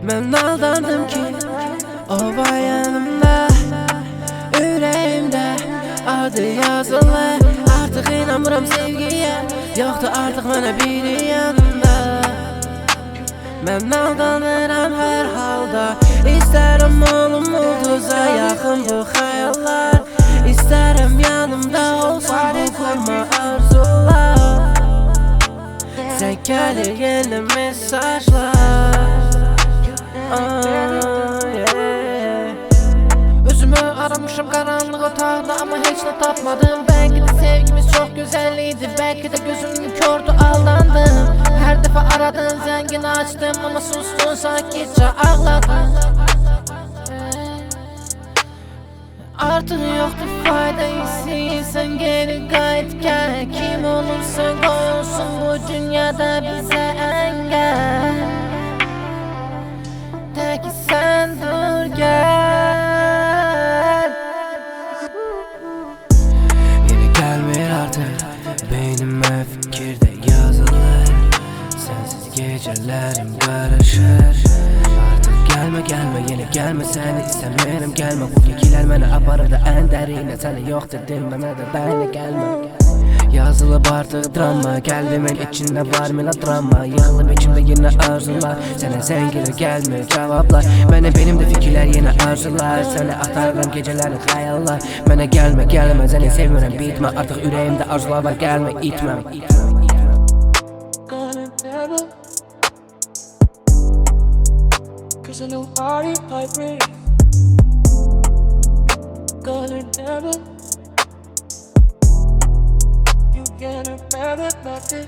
Ben aldandım ki o var yanımda, yüreğimde adı yazılı. Artık inanmıram sevgiye, yoktu artık bana biri yanımda. Ben aldanıram her halda, isterim oğlum ulduza yakın bu hayallar. İsterim yanımda olsun bu kurma arzular. Sen gelir yeni mesajlar. Özümü aramışım karanlık otağda ama hiç de tapmadım. Belki de sevgimiz çok güzelliydi, belki de gözümün kördü, aldandım. Her defa aradın zengin açtım ama sustun, sakitçe ağladın. Artık yoktu fayda, istiyorsan geri gayet gel. Kim olursan olsun bu dünyada bize engel. Tek sen dur gel. Yeni gelmiyor artık beynime fikirde yazılır. Sensiz gecelerim karışır. Gelme gelme yine gelme, seni istemiyorum gelme. Bu fikirler beni aparırdı en derine, seni yok dedim bana da benle gelme. Yazılıp artık drama, kalbimin içinde var melodrama. Yığılıp içimde yine arzular, sana sen gelir gelme cevaplar. Benim de fikirler yine arzular, seni atarım geceleri hayaller. Bana gelme gelme, seni seviyorum bitme, artık yüreğimde arzular var, gelme itmem. Cause I know body vibrate. Gonna never. You get a better method.